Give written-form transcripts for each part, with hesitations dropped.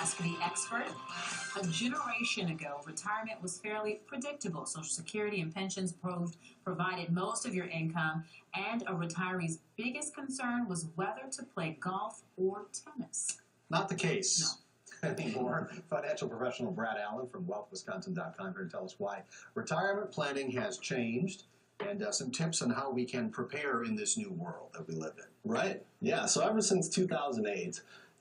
Ask the Expert. A generation ago, retirement was fairly predictable. Social Security and pensions provided most of your income, and a retiree's biggest concern was whether to play golf or tennis. Not the case. No. Anymore. Financial professional Brad Allen from wealthwisconsin.com here to tell us why retirement planning has changed and some tips on how we can prepare in this new world that we live in. Right. Yeah. So ever since 2008,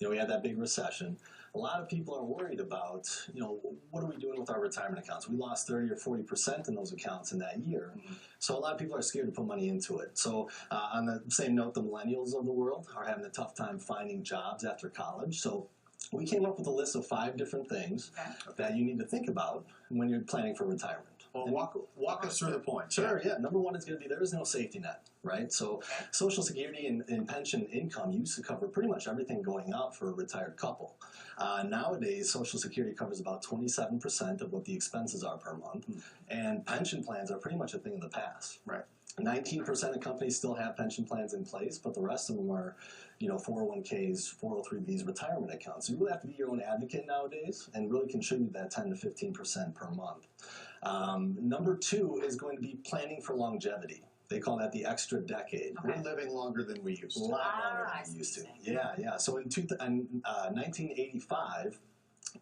we had that big recession. A lot of people are worried about, what are we doing with our retirement accounts? We lost 30 or 40% in those accounts in that year. Mm-hmm. So a lot of people are scared to put money into it. So on the same note, the millennials of the world are having a tough time finding jobs after college. So we came up with a list of 5 different things that you need to think about when you're planning for retirement. Well, walk us through the points. Sure, yeah. Number one is going to be there is no safety net, right? So Social Security and pension income used to cover pretty much everything going out for a retired couple. Nowadays, Social Security covers about 27% of what the expenses are per month, and pension plans are pretty much a thing of the past. Right. 19% of companies still have pension plans in place, but the rest of them are, 401ks, 403bs, retirement accounts. So you really have to be your own advocate nowadays and really contribute that 10 to 15% per month. Number 2 is going to be planning for longevity. They call that the extra decade. Okay. We're living longer than we used to. A lot longer than we used to. Yeah. So in 1985,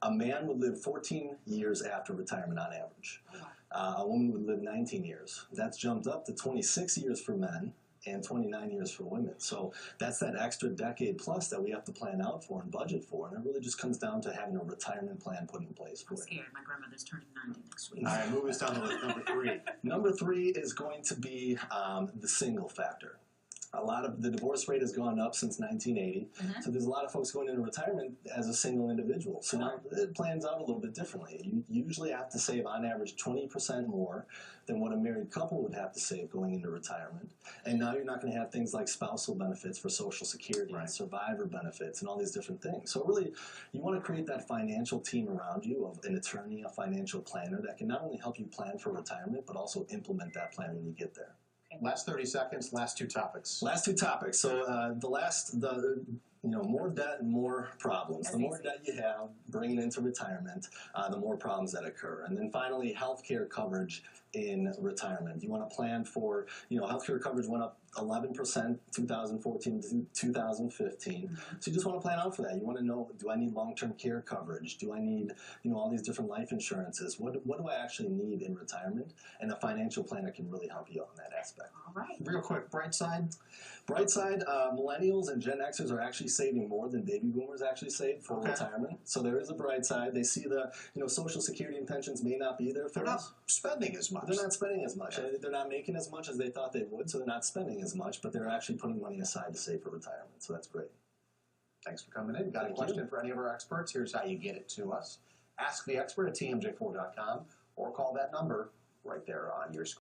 a man would live 14 years after retirement on average. A woman would live 19 years. That's jumped up to 26 years for men and 29 years for women. So that's that extra decade plus that we have to plan out for and budget for. And it really just comes down to having a retirement plan put in place for it. I'm scared. My grandmother's turning 90 next week. All right, move us down to list number 3. Number 3 is going to be the single factor. A lot of the divorce rate has gone up since 1980, so there's a lot of folks going into retirement as a single individual. So now it plans out a little bit differently. You usually have to save on average 20% more than what a married couple would have to save going into retirement. And now you're not going to have things like spousal benefits for Social Security and survivor benefits and all these different things. So really, you want to create that financial team around you of an attorney, a financial planner that can not only help you plan for retirement, but also implement that plan when you get there. Last 30 seconds, last 2 topics. Last 2 topics. So more debt, more problems. The more debt you have bringing into retirement, the more problems that occur. And then finally, healthcare coverage in retirement. You want to plan for, healthcare coverage went up 11% 2014 to 2015. So you just want to plan out for that. You want to know, do I need long-term care coverage? Do I need, all these different life insurances? What do I actually need in retirement? And a financial planner can really help you on that aspect. All right. Real quick, bright side? Bright side, millennials and Gen Xers are actually saving more than baby boomers actually saved for retirement. So there is a bright side. They see the, Social Security and pensions may not be there for They're us. not spending as much. They're not spending as much. They're not making as much as they thought they would, so they're not spending as much, but they're actually putting money aside to save for retirement. So that's great. Thanks for coming in. Got a question for any of our experts? Here's how you get it to us. Ask the expert at tmj4.com or call that number right there on your screen.